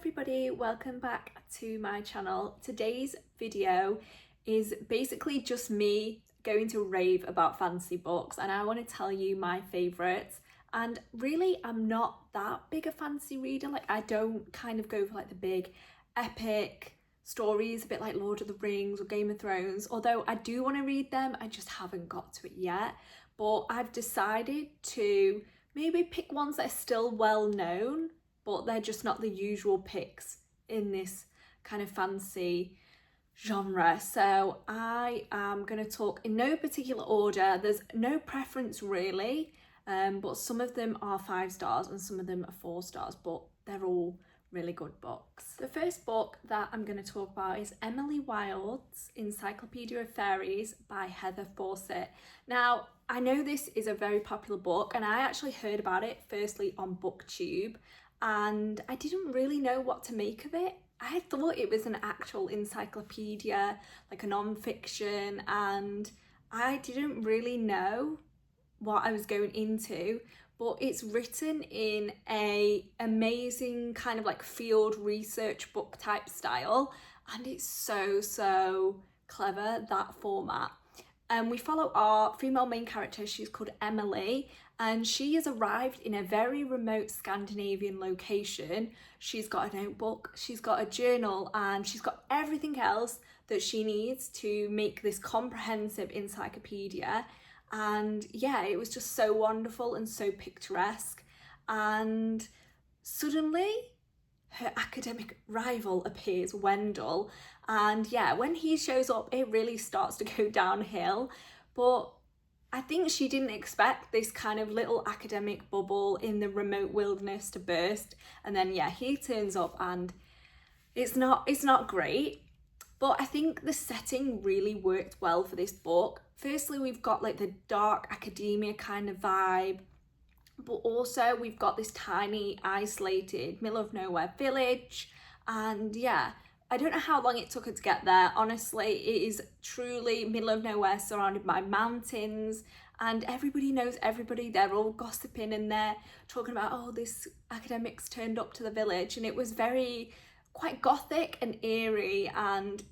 everybody, welcome back to my channel. Today's video is basically just me going to rave about fantasy books, and I want to tell you my favourites. And really, I'm not that big a fantasy reader. Like, I don't kind of go for like the big epic stories, a bit like Lord of the Rings or Game of Thrones, although I do want to read them, I just haven't got to it yet. But I've decided to maybe pick ones that are still well known, but they're just not the usual picks in this kind of fantasy genre. So I am going to talk in no particular order. There's no preference really, but some of them are 5 stars and some of them are 4 stars, but they're all really good books. The first book that I'm going to talk about is Emily Wilde's Encyclopedia of Fairies by Heather Fawcett. Now, I know this is a very popular book, and I actually heard about it firstly on BookTube, and I didn't really know what to make of it. I thought it was an actual encyclopedia, like a non-fiction, and I didn't really know what I was going into, but it's written in a amazing kind of like field research book type style, and it's so clever, that format. We follow our female main character. She's called Emily, and she has arrived in a very remote Scandinavian location. She's got a notebook, she's got a journal, and she's got everything else that she needs to make this comprehensive encyclopedia. And yeah, it was just so wonderful and so picturesque. And suddenly her academic rival appears, Wendell, and yeah, when he shows up it really starts to go downhill. But I think she didn't expect this kind of little academic bubble in the remote wilderness to burst, and then yeah, he turns up and it's not great. But I think the setting really worked well for this book. Firstly, we've got like the dark academia kind of vibe, but also we've got this tiny, isolated, middle of nowhere village. And yeah, I don't know how long it took her to get there. Honestly, it is truly middle of nowhere, surrounded by mountains, and everybody knows everybody. They're all gossiping and they're talking about, oh, this academic's turned up to the village. And it was very quite gothic and eerie and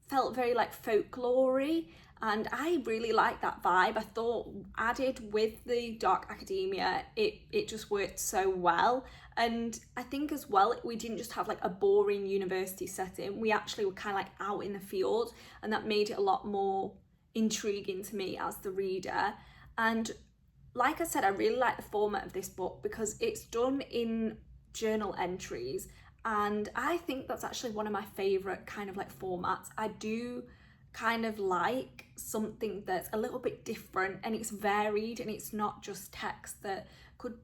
felt very like folklore-y, and I really liked that vibe. I thought added with the dark academia, it just worked so well. And I think as well, we didn't just have like a boring university setting, we actually were kind of like out in the field, and that made it a lot more intriguing to me as the reader. And like I said, I really like the format of this book because it's done in journal entries, and I think that's actually one of my favourite kind of like formats. I do kind of like something that's a little bit different and it's varied, and it's not just text that could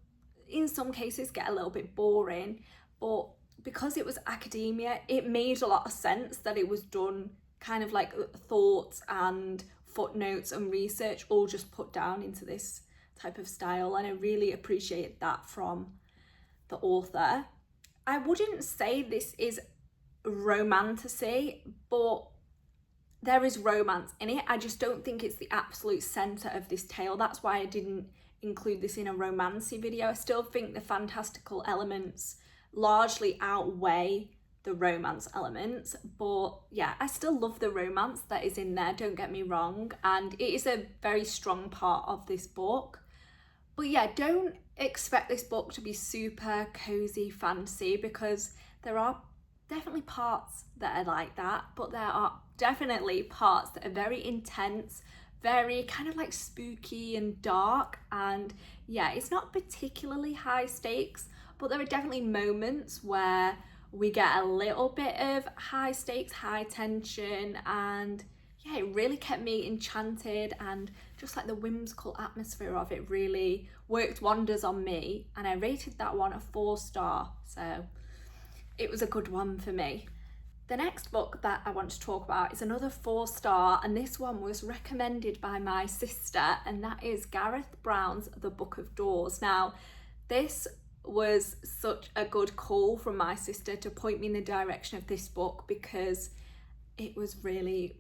in some cases get a little bit boring. But because it was academia, it made a lot of sense that it was done kind of like thoughts and footnotes and research all just put down into this type of style, and I really appreciate that from the author. I wouldn't say this is romantasy, but there is romance in it. I just don't think it's the absolute centre of this tale. That's why I didn't include this in a romancy video. I still think the fantastical elements largely outweigh the romance elements, but yeah, I still love the romance that is in there, don't get me wrong, and it is a very strong part of this book. But yeah, don't expect this book to be super cozy fantasy, because there are definitely parts that are like that, but there are definitely parts that are very intense, very kind of like spooky and dark. And yeah, it's not particularly high stakes, but there are definitely moments where we get a little bit of high stakes, high tension, and yeah, it really kept me enchanted, and just like the whimsical atmosphere of it really worked wonders on me, and I rated that one a 4 star, so it was a good one for me. The next book that I want to talk about is another 4 star, and this one was recommended by my sister, and that is Gareth Brown's The Book of Doors. Now, this was such a good call from my sister to point me in the direction of this book, because it was really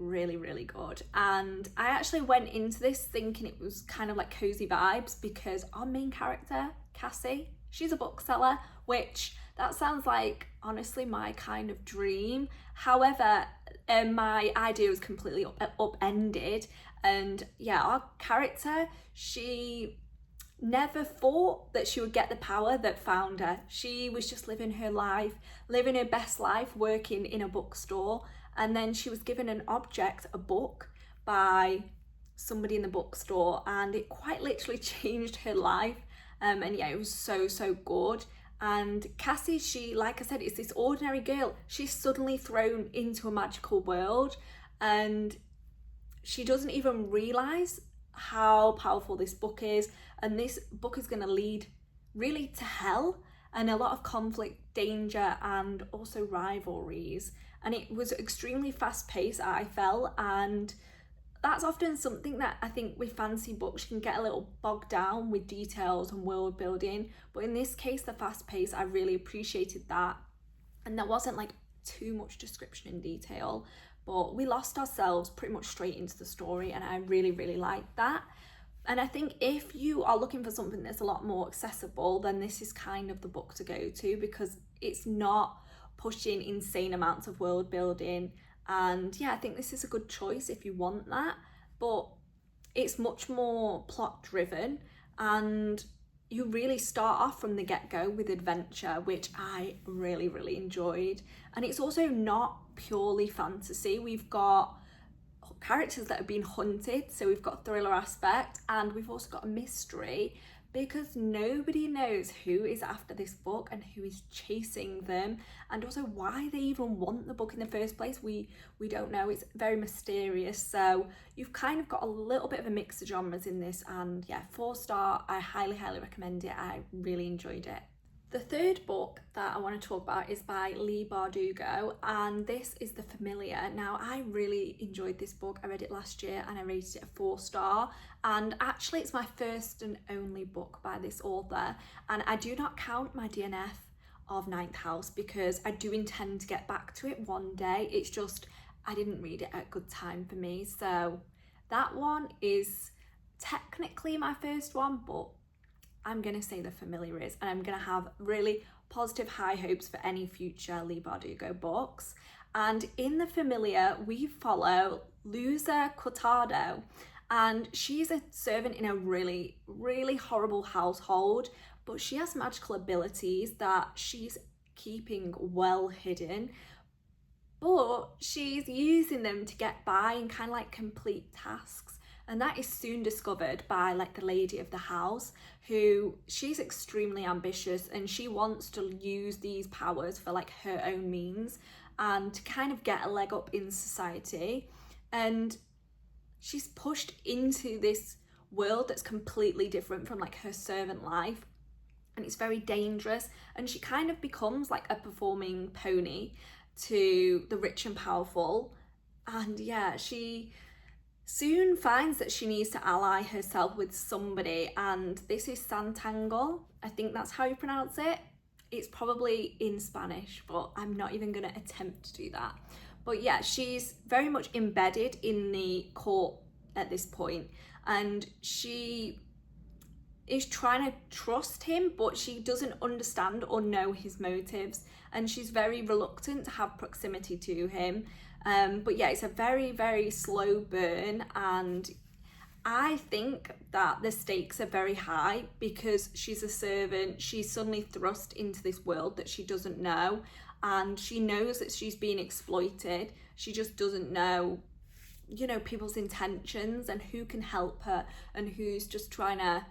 good. And I actually went into this thinking it was kind of like cozy vibes, because our main character, Cassie, she's a bookseller, which that sounds like honestly my kind of dream. However, my idea was completely upended, and yeah, our character, she never thought that she would get the power that found her. She was just living her life, living her best life, working in a bookstore, and then she was given an object, a book, by somebody in the bookstore, and it quite literally changed her life. And yeah, it was so good. And Cassie, she, like I said, is this ordinary girl. She's suddenly thrown into a magical world, and she doesn't even realize how powerful this book is. And this book is going to lead really to hell and a lot of conflict, danger, and also rivalries. And it was extremely fast paced, I felt, and that's often something that I think with fantasy books you can get a little bogged down with details and world building, but in this case the fast pace, I really appreciated that, and there wasn't like too much description in detail, but we lost ourselves pretty much straight into the story, and I really liked that. And I think if you are looking for something that's a lot more accessible, then this is kind of the book to go to, because it's not pushing insane amounts of world building. And yeah, I think this is a good choice if you want that, but it's much more plot driven, and you really start off from the get-go with adventure, which I really enjoyed. And it's also not purely fantasy. We've got characters that have been hunted, so we've got thriller aspect, and we've also got a mystery, because nobody knows who is after this book and who is chasing them, and also why they even want the book in the first place. We don't know. It's very mysterious. So you've kind of got a little bit of a mix of genres in this, and yeah, 4-star. I highly recommend it. I really enjoyed it. The third book that I want to talk about is by Leigh Bardugo, and this is The Familiar. Now, I really enjoyed this book. I read it last year and I rated it a 4-star, and actually it's my first and only book by this author, and I do not count my DNF of Ninth House because I do intend to get back to it one day. It's just I didn't read it at a good time for me, so that one is technically my first one, but I'm going to say The Familiar is, and I'm going to have really positive high hopes for any future Leigh Bardugo books. And in The Familiar, we follow Luza Cortado, and she's a servant in a really horrible household, but she has magical abilities that she's keeping well hidden, but she's using them to get by and kind of like complete tasks. And that is soon discovered by like the lady of the house, who she's extremely ambitious, and she wants to use these powers for like her own means and to kind of get a leg up in society. And she's pushed into this world that's completely different from like her servant life, and it's very dangerous, and she kind of becomes like a performing pony to the rich and powerful. And yeah, she soon finds that she needs to ally herself with somebody, and this is Santangel. I think that's how you pronounce it. It's probably in Spanish, but I'm not even going to attempt to do that. But yeah, she's very much embedded in the court at this point, and she is trying to trust him, but she doesn't understand or know his motives, and she's very reluctant to have proximity to him. But yeah, it's a very slow burn, and I think that the stakes are very high because she's a servant. She's suddenly thrust into this world that she doesn't know, and she knows that she's being exploited. She just doesn't know, you know, people's intentions and who can help her and who's just trying to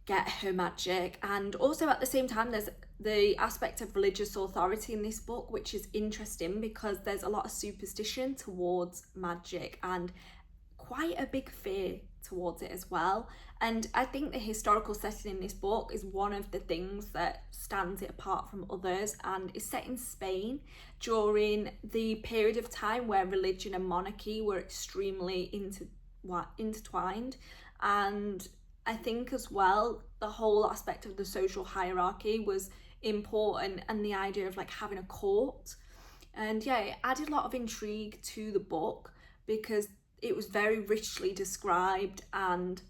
get her magic. And also at the same time, there's the aspect of religious authority in this book, which is interesting because there's a lot of superstition towards magic and quite a big fear towards it as well. And I think the historical setting in this book is one of the things that stands it apart from others, and is set in Spain during the period of time where religion and monarchy were extremely intertwined. And I think as well, the whole aspect of the social hierarchy was important, and the idea of like having a court. And yeah, it added a lot of intrigue to the book because it was very richly described, and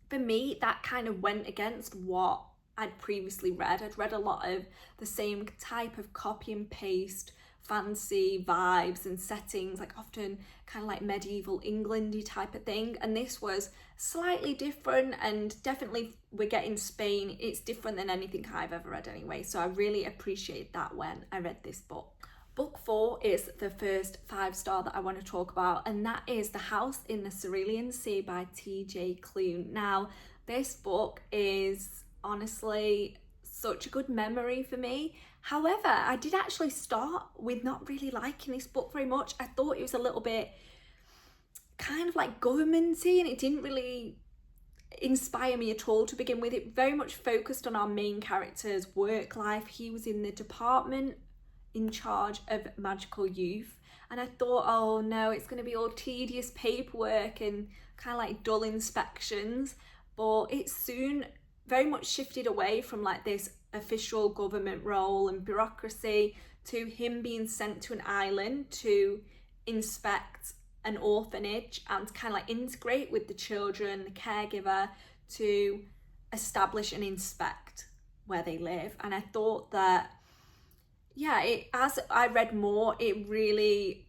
for me that kind of went against what I'd previously read. I'd read a lot of the same type of copy and paste fancy vibes and settings, like often kind of like medieval Englandy type of thing, and this was slightly different, and definitely we're getting Spain. It's different than anything I've ever read anyway, so I really appreciate that when I read this book. Book 4 is the first 5-star that I want to talk about, and that is The House in the Cerulean Sea by T.J. Klune. Now, this book is honestly such a good memory for me. However, I did actually start with not really liking this book very much. I thought it was a little bit kind of like governmenty, and it didn't really inspire me at all to begin with. It very much focused on our main character's work life. He was in the department in charge of magical youth, and I thought, oh no, it's going to be all tedious paperwork and kind of like dull inspections. But it soon very much shifted away from like this official government role and bureaucracy to him being sent to an island to inspect an orphanage and kind of like integrate with the children, the caregiver, to establish and inspect where they live. And I thought that, yeah, as I read more, it really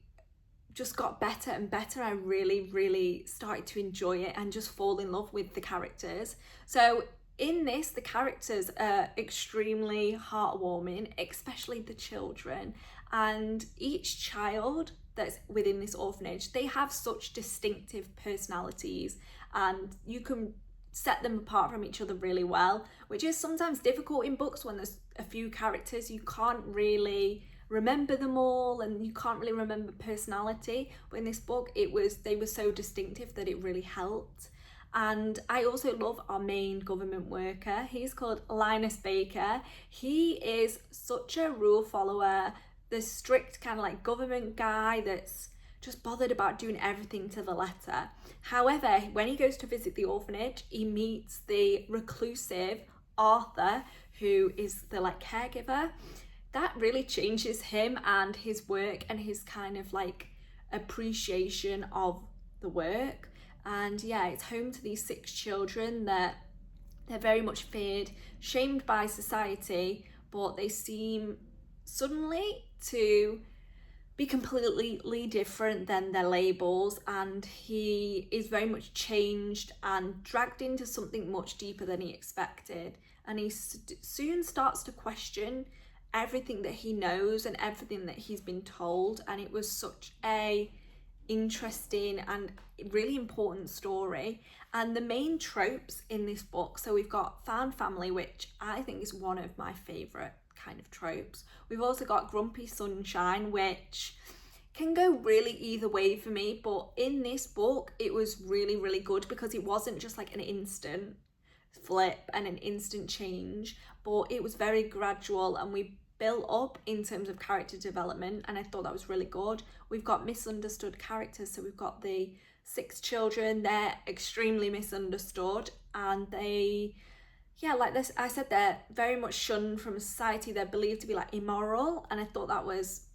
just got better and better. I really started to enjoy it and just fall in love with the characters. So in this, the characters are extremely heartwarming, especially the children, and each child that's within this orphanage, they have such distinctive personalities, and you can set them apart from each other really well, which is sometimes difficult in books when there's a few characters. You can't really remember them all and you can't really remember personality, but in this book they were so distinctive that it really helped. And I also love our main government worker. He's called Linus Baker. He is such a rule follower, the strict kind of like government guy that's just bothered about doing everything to the letter. However, when he goes to visit the orphanage, he meets the reclusive Arthur, who is the like caregiver. That really changes him and his work and his kind of like appreciation of the work. And yeah, it's home to these 6 children that they're very much feared, shamed by society, but they seem suddenly to be completely different than their labels, and he is very much changed and dragged into something much deeper than he expected, and he soon starts to question everything that he knows and everything that he's been told. And it was such a interesting and really important story. And the main tropes in this book, so we've got found family, which I think is one of my favorite kind of tropes. We've also got grumpy sunshine, which can go really either way for me, but in this book it was really good because it wasn't just like an instant flip and an instant change, but it was very gradual, and we built up in terms of character development, and I thought that was really good. We've got misunderstood characters, so we've got the 6 children. They're extremely misunderstood, and they, yeah, like this, I said, they're very much shunned from society. They're believed to be like immoral, and I thought that was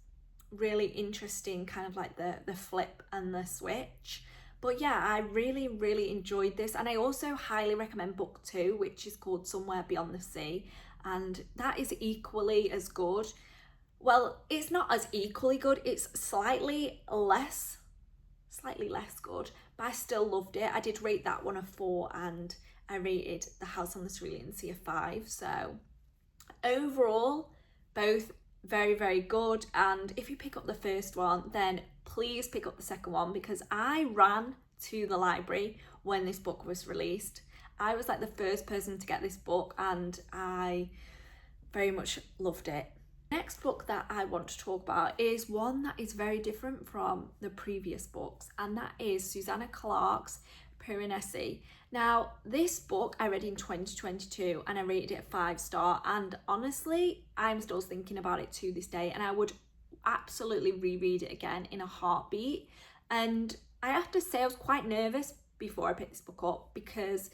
really interesting, kind of like the flip and the switch. But yeah, I really enjoyed this, and I also highly recommend book 2, which is called Somewhere Beyond the Sea, and that is equally as good. Well, it's not as equally good, it's slightly less good, but I still loved it. I did rate that one a 4, and I rated The House on the Cerulean Sea a 5. So overall, both very good. And if you pick up the first one, then please pick up the second one, because I ran to the library when this book was released. I was like the first person to get this book, and I very much loved it. Next book that I want to talk about is one that is very different from the previous books, and that is Susanna Clarke's Piranesi. Now, this book I read in 2022 and I rated it a 5-star, and honestly, I'm still thinking about it to this day, and I would absolutely reread it again in a heartbeat. And I have to say, I was quite nervous before I picked this book up because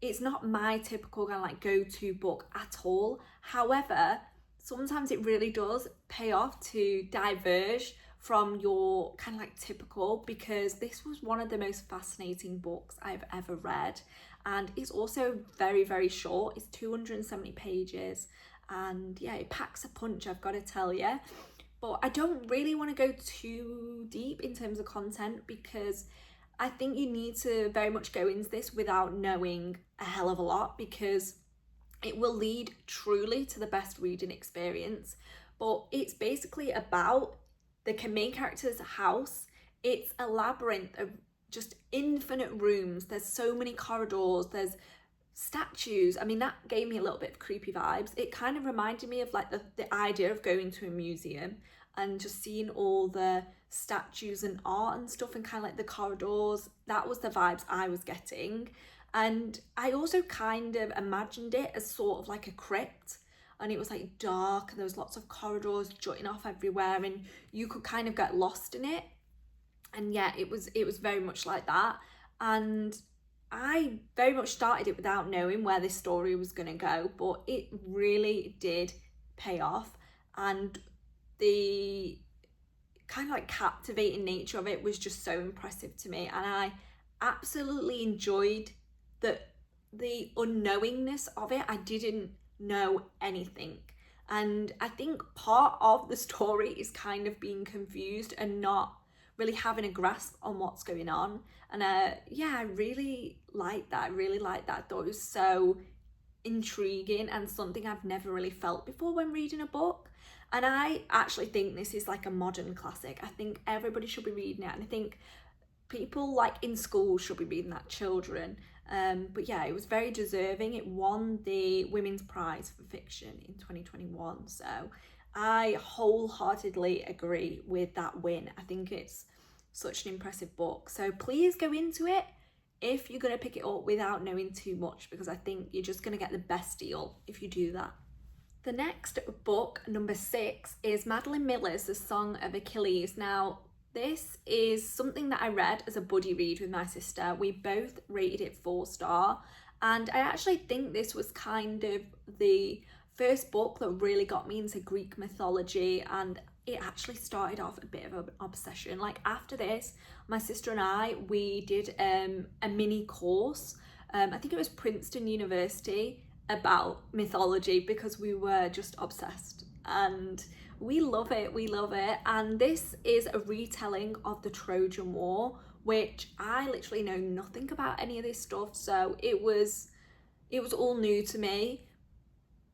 it's not my typical kind of like go-to book at all. However, sometimes it really does pay off to diverge from your kind of like typical, because this was one of the most fascinating books I've ever read. and it's also very, very short. It's 270 pages, and yeah, it packs a punch, I've got to tell you. But I don't really want to go too deep in terms of content, because I think you need to very much go into this without knowing a hell of a lot, because it will lead truly to the best reading experience. But it's basically about the main character's house. It's a labyrinth of just infinite rooms. There's so many corridors, there's statues. I mean, that gave me a little bit of creepy vibes. It kind of reminded me of like the idea of going to a museum and just seeing all the statues and art and stuff, and kind of like the corridors. That was the vibes I was getting. And I also kind of imagined it as sort of like a crypt, and it was like dark and there was lots of corridors jutting off everywhere, and you could kind of get lost in it. And yeah, it was very much like that. And I very much started it without knowing where this story was going to go, but it really did pay off. And the kind of like captivating nature of it was just so impressive to me, and I absolutely enjoyed the unknowingness of it. I didn't know anything, and I think part of the story is kind of being confused and not really having a grasp on what's going on. And yeah, I really liked that. I thought it was so intriguing and something I've never really felt before when reading a book. And I actually think this is like a modern classic. I think everybody should be reading it, and I think people like in school should be reading that, children. But yeah, it was very deserving. It won the Women's Prize for Fiction in 2021. So I wholeheartedly agree with that win. I think it's such an impressive book. So please go into it if you're going to pick it up without knowing too much, because I think you're just going to get the best deal if you do that. The next book, number 6, is Madeline Miller's The Song of Achilles. Now, this is something that I read as a buddy read with my sister. We both rated it 4-star, and I actually think this was kind of the first book that really got me into Greek mythology, and it actually started off a bit of an obsession. Like after this, my sister and I, we did a mini course, I think it was Princeton University, about mythology, because we were just obsessed, and we love it. And this is a retelling of the Trojan War, which I literally know nothing about any of this stuff, so it was all new to me.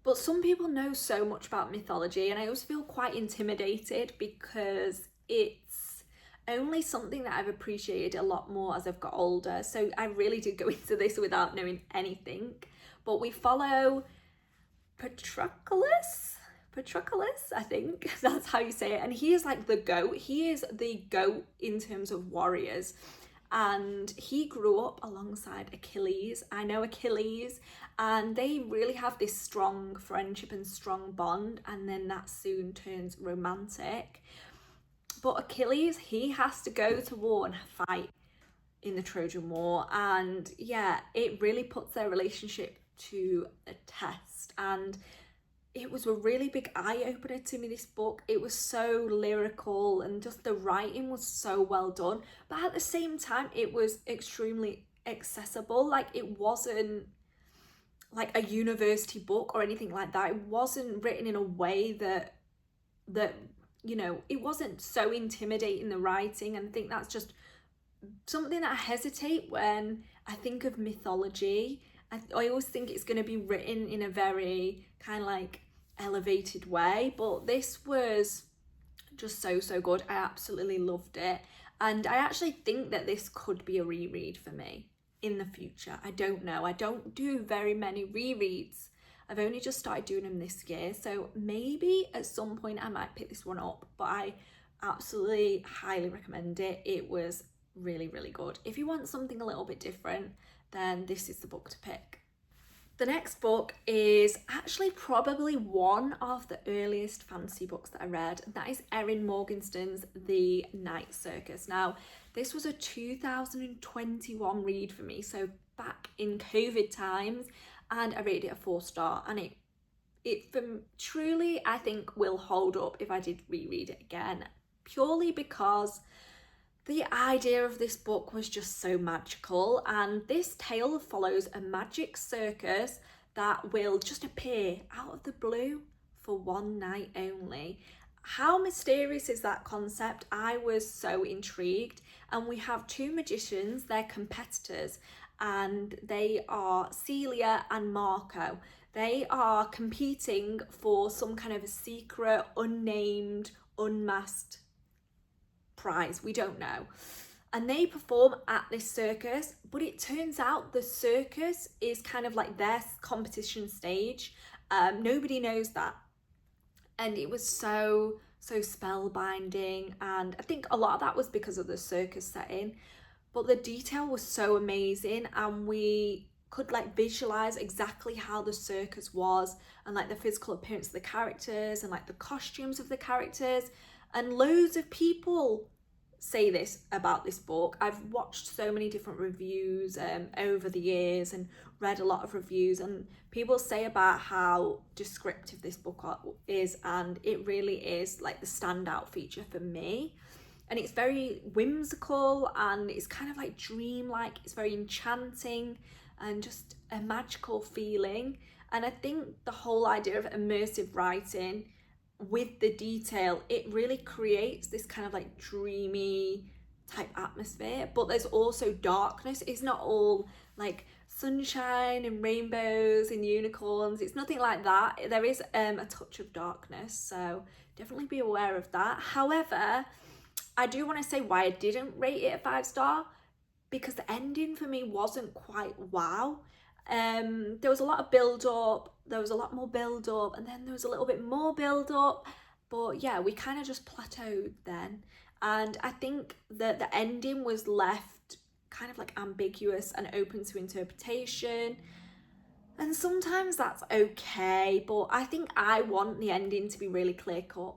But some people know so much about mythology, and I always feel quite intimidated, because it's only something that I've appreciated a lot more as I've got older. So I really did go into this without knowing anything. But we follow Patroclus, I think that's how you say it. And he is like the goat. He is the goat in terms of warriors. And he grew up alongside Achilles. I know Achilles, and they really have this strong friendship and strong bond. And then that soon turns romantic. But Achilles, he has to go to war and fight in the Trojan War. And yeah, it really puts their relationship to a test. And it was a really big eye-opener to me, this book. It was so lyrical, and just the writing was so well done, but at the same time it was extremely accessible. Like, it wasn't like a university book or anything like that. It wasn't written in a way that you know, it wasn't so intimidating, the writing. And I think that's just something that I hesitate when I think of mythology. I always think it's going to be written in a very kind of like elevated way, but this was just so good. I absolutely loved it, and I actually think that this could be a reread for me in the future. I don't know, I don't do very many rereads. I've only just started doing them this year, so maybe at some point I might pick this one up, but I absolutely highly recommend it. It was really good. If you want something a little bit different, then this is the book to pick. The next book is actually probably one of the earliest fantasy books that I read, and that is Erin Morgenstern's The Night Circus. Now, this was a 2021 read for me, so back in COVID times, and I rated it a 4-star, and it truly, I think, will hold up if I did reread it again, purely because The idea of this book was just so magical, and this tale follows a magic circus that will just appear out of the blue for one night only. How mysterious is that concept? I was so intrigued. And we have two magicians, they're competitors, and they are Celia and Marco. They are competing for some kind of a secret, unnamed, unmasked prize, we don't know. And they perform at this circus, but it turns out the circus is kind of like their competition stage. Nobody knows that. And it was so spellbinding, and I think a lot of that was because of the circus setting, but the detail was so amazing, and we could like visualize exactly how the circus was, and like the physical appearance of the characters, and like the costumes of the characters. And loads of people say this about this book. I've watched so many different reviews over the years and read a lot of reviews, and people say about how descriptive this book is, and it really is like the standout feature for me. And it's very whimsical, and it's kind of like dreamlike. It's very enchanting and just a magical feeling. And I think the whole idea of immersive writing with the detail, it really creates this kind of like dreamy type atmosphere, but there's also darkness. It's not all like sunshine and rainbows and unicorns. It's nothing like that. There is a touch of darkness, so definitely be aware of that. However, I do want to say why I didn't rate it a 5-star, because the ending for me wasn't quite wow. There was a lot of build up, there was a lot more build up, and then there was a little bit more build up, but yeah, we kind of just plateaued then. And I think that the ending was left kind of like ambiguous and open to interpretation, and sometimes that's okay, but I think I want the ending to be really clear cut.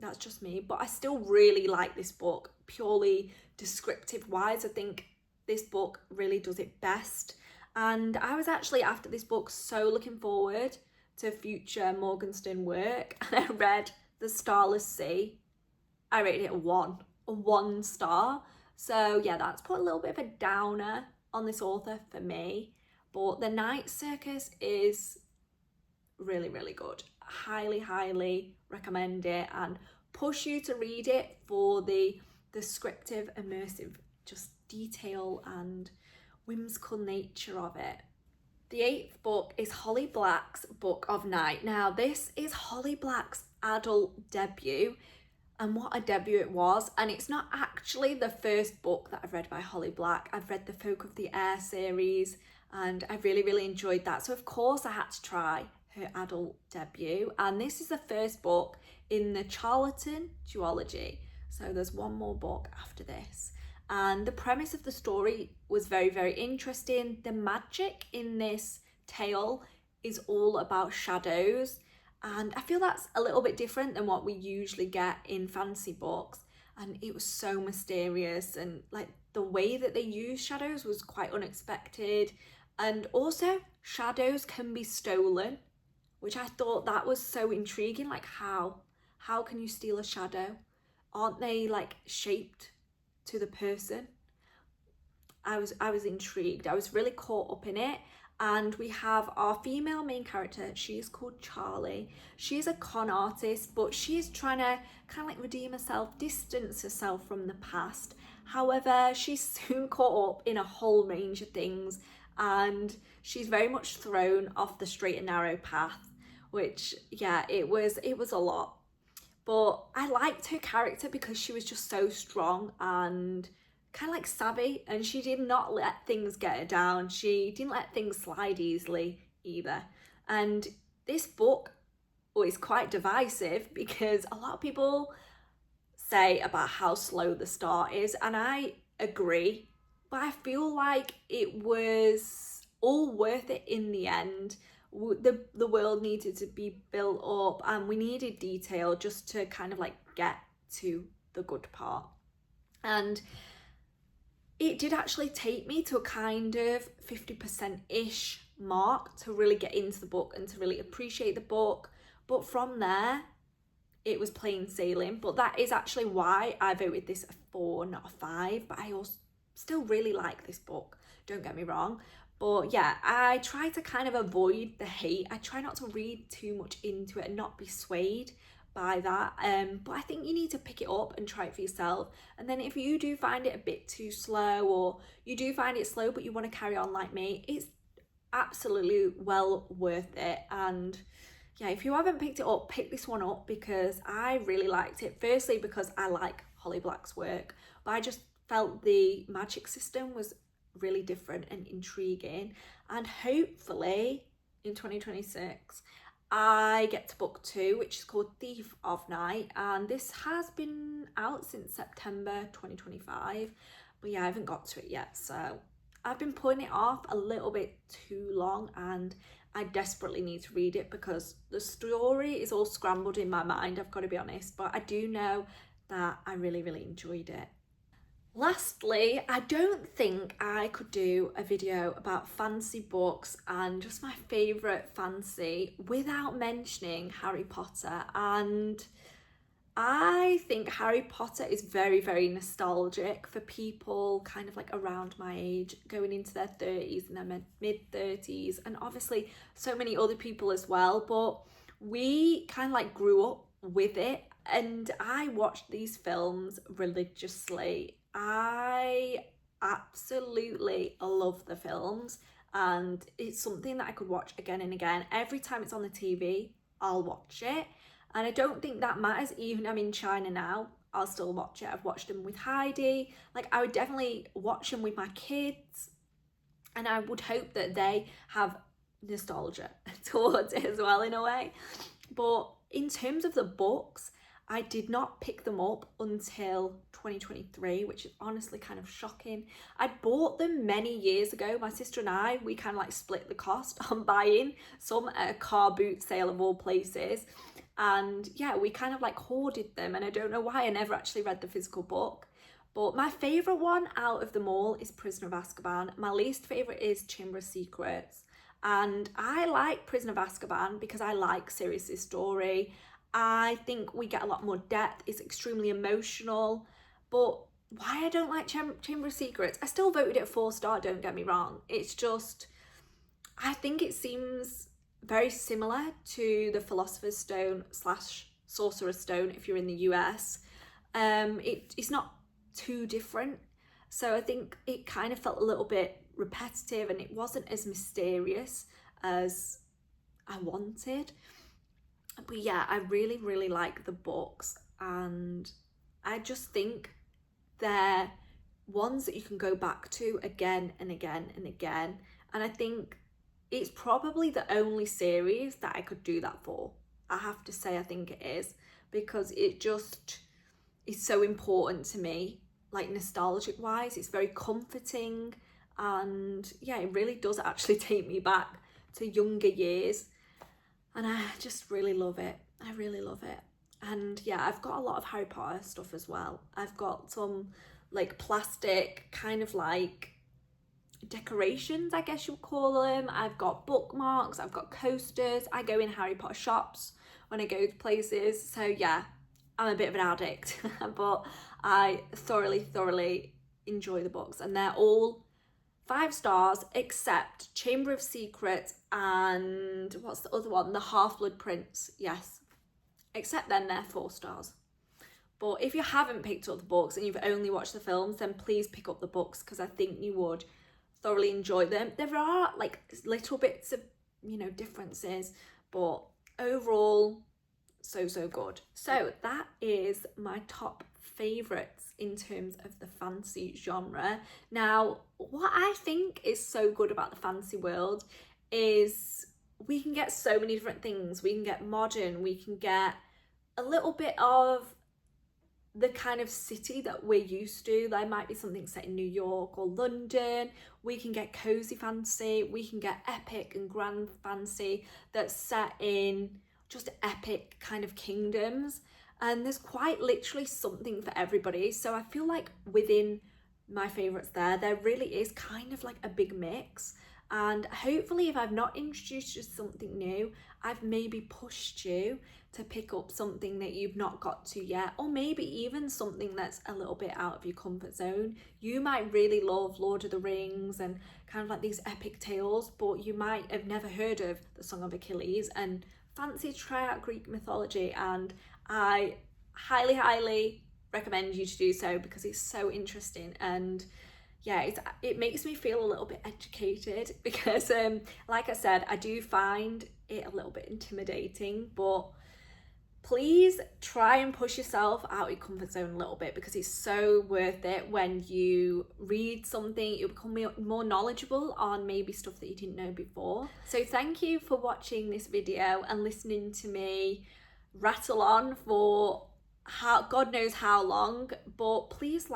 That's just me, but I still really like this book. Purely descriptive wise, I think this book really does it best. And I was actually, after this book, so looking forward to future Morgenstern work, and I read The Starless Sea. I rated it a 1 star. So yeah, that's put a little bit of a downer on this author for me. But The Night Circus is really, really good. Highly recommend it, and push you to read it for the descriptive, immersive, just detail and whimsical nature of it. The 8th book is Holly Black's Book of Night. Now, this is Holly Black's adult debut, and what a debut it was. And it's not actually the first book that I've read by Holly Black. I've read the Folk of the Air series, and I really enjoyed that. So of course I had to try her adult debut, and this is the first book in the Charlatan duology. So there's one more book after this. And the premise of the story was very interesting. The magic in this tale is all about shadows, and I feel that's a little bit different than what we usually get in fantasy books. And it was so mysterious, and like the way that they use shadows was quite unexpected. And also shadows can be stolen, which I thought that was so intriguing. Like how can you steal a shadow? Aren't they like shaped to the person? I was intrigued. I was really caught up in it. And we have our female main character. She is called Charlie. She's a con artist, but she's trying to kind of like redeem herself, distance herself from the past. However, she's soon caught up in a whole range of things, and she's very much thrown off the straight and narrow path, which yeah, it was a lot. But I liked her character because she was just so strong and kind of like savvy, and she did not let things get her down. She didn't let things slide easily either. And this book is quite divisive because a lot of people say about how slow the start is, and I agree, but I feel like it was all worth it in the end. The world needed to be built up, and we needed detail just to kind of like get to the good part. And it did actually take me to a kind of 50%-ish mark to really get into the book and to really appreciate the book. But from there, it was plain sailing, but that is actually why I voted this a 4, not a 5. But I also still really like this book, don't get me wrong. But yeah, I try to kind of avoid the hate. I try not to read too much into it and not be swayed by that. But I think you need to pick it up and try it for yourself. And then if you do find it a bit too slow, or you do find it slow but you want to carry on like me, it's absolutely well worth it. And yeah, if you haven't picked it up, pick this one up, because I really liked it. Firstly, because I like Holly Black's work, but I just felt the magic system was really different and intriguing. And hopefully in 2026 I get to book 2, which is called Thief of Night, and this has been out since September 2025, but yeah, I haven't got to it yet. So I've been putting it off a little bit too long, and I desperately need to read it because the story is all scrambled in my mind, I've got to be honest, but I do know that I really enjoyed it. Lastly, I don't think I could do a video about fancy books and just my favourite fancy without mentioning Harry Potter. And I think Harry Potter is very nostalgic for people kind of like around my age, going into their 30s and their mid 30s, and obviously so many other people as well. But we kind of like grew up with it, and I watched these films religiously. I absolutely love the films, and it's something that I could watch again and again. Every time it's on the TV, I'll watch it. And I don't think that matters. Even I'm in China now, I'll still watch it. I've watched them with Heidi. Like, I would definitely watch them with my kids. And I would hope that they have nostalgia towards it as well, in a way. But in terms of the books, I did not pick them up until 2023, which is honestly kind of shocking. I bought them many years ago. My sister and I, we kind of like split the cost on buying some at a car boot sale of all places. And yeah, we kind of like hoarded them, and I don't know why I never actually read the physical book. But my favourite one out of them all is Prisoner of Azkaban. My least favourite is Chamber of Secrets. And I like Prisoner of Azkaban because I like Sirius's story. I think we get a lot more depth. It's extremely emotional. But why I don't like Chamber of Secrets, I still voted it a 4-star, don't get me wrong. It's just, I think it seems very similar to the Philosopher's Stone / Sorcerer's Stone if you're in the US. It's not too different. So I think it kind of felt a little bit repetitive, and it wasn't as mysterious as I wanted. But yeah, I really like the books, and I just think they're ones that you can go back to again and again and again. And I think it's probably the only series that I could do that for. I have to say, I think it is, because it just is so important to me, like nostalgic wise. It's very comforting, and yeah, it really does actually take me back to younger years. And I just really love it. I really love it. And yeah, I've got a lot of Harry Potter stuff as well. I've got some like plastic kind of like decorations, I guess you'll call them. I've got bookmarks, I've got coasters. I go in Harry Potter shops when I go to places. So yeah, I'm a bit of an addict, but I thoroughly enjoy the books, and they're all 5 stars except Chamber of Secrets and what's the other one? The Half-Blood Prince. Yes, except then they're 4 stars. But if you haven't picked up the books and you've only watched the films, then please pick up the books, because I think you would thoroughly enjoy them. There are like little bits of, you know, differences, but overall so good. So that is my top favorites in terms of the fancy genre. Now, what I think is so good about the fancy world is we can get so many different things. We can get modern, we can get a little bit of the kind of city that we're used to. There might be something set in New York or London. We can get cozy fancy, we can get epic and grand fancy that's set in just epic kind of kingdoms. And there's quite literally something for everybody. So I feel like within my favourites there really is kind of like a big mix. And hopefully if I've not introduced you to something new, I've maybe pushed you to pick up something that you've not got to yet, or maybe even something that's a little bit out of your comfort zone. You might really love Lord of the Rings and kind of like these epic tales, but you might have never heard of the Song of Achilles and fancy to try out Greek mythology, and I highly recommend you to do so because it's so interesting. And yeah, it makes me feel a little bit educated because like I said, I do find it a little bit intimidating, but please try and push yourself out your comfort zone a little bit because it's so worth it. When you read something, you become more knowledgeable on maybe stuff that you didn't know before. So thank you for watching this video and listening to me rattle on for God knows how long, but please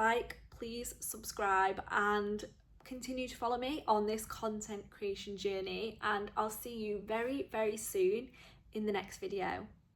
please subscribe and continue to follow me on this content creation journey, and I'll see you very soon in the next video.